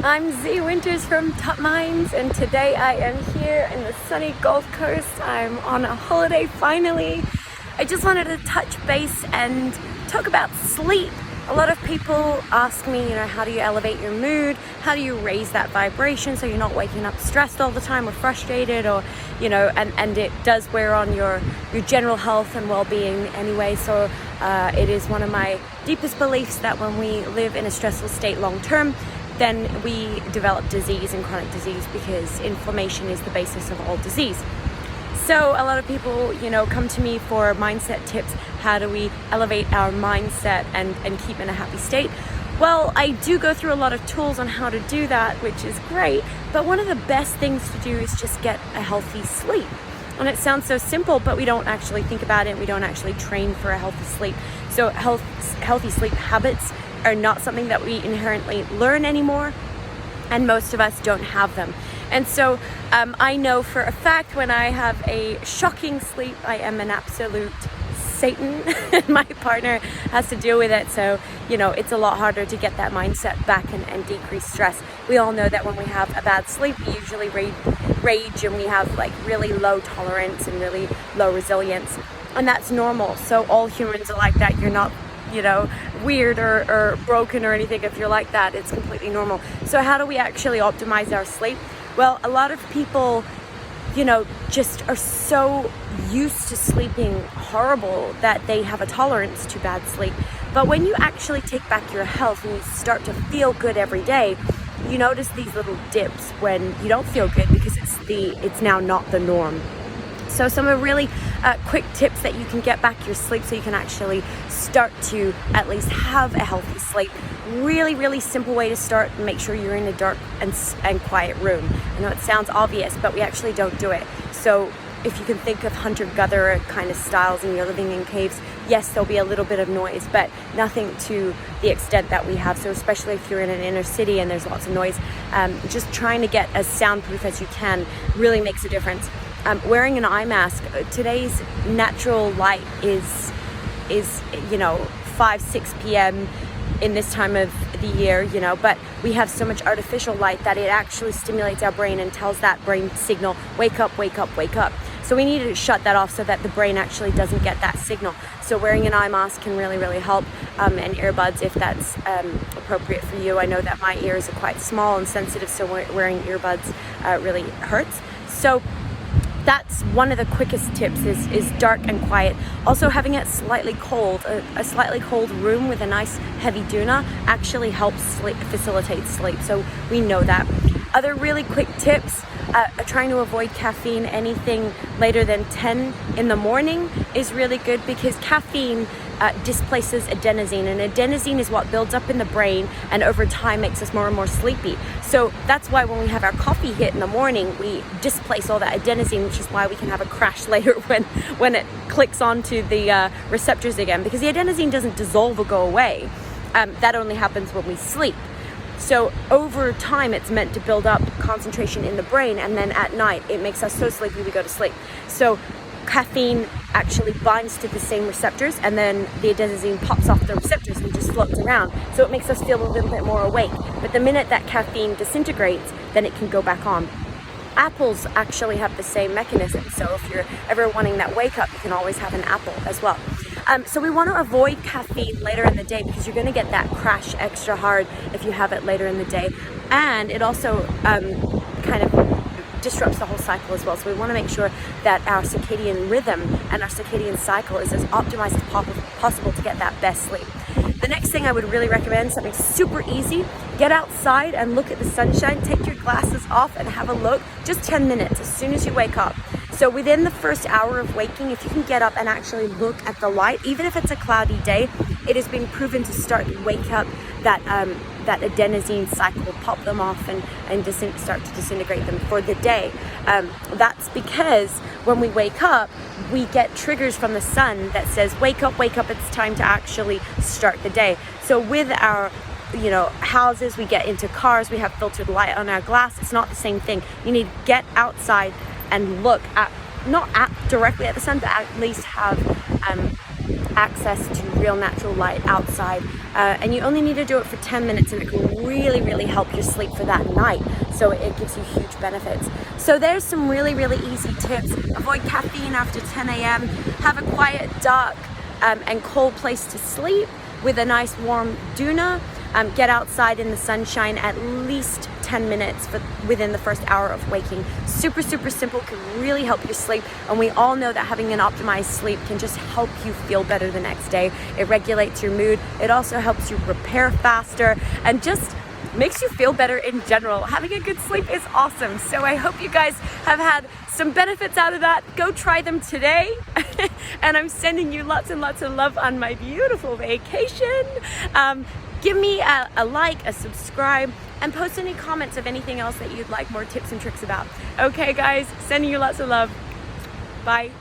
I'm Z Winters from Top Minds, and today I am here in the sunny Gold Coast. I'm on a holiday finally. I just wanted to touch base and talk about sleep. A lot of people ask me, how do you elevate your mood? How do you raise that vibration so you're not waking up stressed all the time or frustrated, or and it does wear on your general health and well-being anyway. So it is one of my deepest beliefs that when we live in a stressful state long term, then we develop disease and chronic disease, because inflammation is the basis of all disease. So a lot of people, come to me for mindset tips. How do we elevate our mindset and keep in a happy state? Well, I do go through a lot of tools on how to do that, which is great. But one of the best things to do is just get a healthy sleep. And it sounds so simple, but we don't actually think about it. We don't actually train for a healthy sleep. So healthy sleep habits are not something that we inherently learn anymore, and most of us don't have them. And so I know for a fact when I have a shocking sleep, I am an absolute Satan. My partner has to deal with it, so it's a lot harder to get that mindset back and decrease stress. We all know that when we have a bad sleep, we usually rage, and we have really low tolerance and really low resilience, and that's normal. So all humans are like that. You're not weird or broken or anything if you're like that. It's completely normal. So how do we actually optimize our sleep? Well, a lot of people just are so used to sleeping horrible that they have a tolerance to bad sleep. But when you actually take back your health and you start to feel good every day, you notice these little dips when you don't feel good, because it's now not the norm. So some of really quick tips that you can get back your sleep so you can actually start to at least have a healthy sleep. Really, really simple way to start. Make sure you're in a dark and quiet room. I know it sounds obvious, but we actually don't do it. So if you can think of hunter-gatherer kind of styles and you're living in caves, yes, there'll be a little bit of noise, but nothing to the extent that we have. So especially if you're in an inner city and there's lots of noise, just trying to get as soundproof as you can really makes a difference. Wearing an eye mask. Today's natural light is 5-6 p.m. in this time of the year, but we have so much artificial light that it actually stimulates our brain and tells that brain signal, wake up, wake up, wake up. So we need to shut that off so that the brain actually doesn't get that signal. So wearing an eye mask can really, really help, and earbuds if that's appropriate for you. I know that my ears are quite small and sensitive, so wearing earbuds really hurts. So that's one of the quickest tips is dark and quiet. Also having it slightly cold, a slightly cold room with a nice heavy doona actually helps facilitate sleep. So we know that. Other really quick tips, trying to avoid caffeine. Anything later than 10 in the morning is really good, because caffeine displaces adenosine, and adenosine is what builds up in the brain and over time makes us more and more sleepy. So that's why when we have our coffee hit in the morning, we displace all that adenosine, which is why we can have a crash later when it clicks onto the receptors again, because the adenosine doesn't dissolve or go away. That only happens when we sleep. So over time, it's meant to build up concentration in the brain, and then at night, it makes us so sleepy we go to sleep. So caffeine actually binds to the same receptors, and then the adenosine pops off the receptors and just floats around. So it makes us feel a little bit more awake. But the minute that caffeine disintegrates, then it can go back on. Apples actually have the same mechanism. So if you're ever wanting that wake up, you can always have an apple as well. So we want to avoid caffeine later in the day, because you're going to get that crash extra hard if you have it later in the day. And it also kind of disrupts the whole cycle as well. So we want to make sure that our circadian rhythm and our circadian cycle is as optimized as possible to get that best sleep. The next thing I would really recommend, something super easy, get outside and look at the sunshine. Take your glasses off and have a look, just 10 minutes as soon as you wake up. So within the first hour of waking, if you can get up and actually look at the light, even if it's a cloudy day, it has been proven to start to wake up that adenosine cycle, pop them off and start to disintegrate them for the day. That's because when we wake up, we get triggers from the sun that says, wake up, it's time to actually start the day. So with our houses, we get into cars, we have filtered light on our glass. It's not the same thing. You need to get outside and look at, not directly at the sun, but at least have access to real natural light outside, and you only need to do it for 10 minutes, and it can really help your sleep for that night. So it gives you huge benefits. So there's some really easy tips. Avoid caffeine after 10 a.m. Have a quiet, dark and cold place to sleep with a nice warm doona. Get outside in the sunshine at least 10 minutes within the first hour of waking. Super simple, can really help you sleep. And we all know that having an optimized sleep can just help you feel better the next day. It regulates your mood. It also helps you repair faster and just makes you feel better in general. Having a good sleep is awesome. So I hope you guys have had some benefits out of that. Go try them today. And I'm sending you lots and lots of love on my beautiful vacation. Give me a like, a subscribe, and post any comments of anything else that you'd like more tips and tricks about. Okay guys, sending you lots of love. Bye.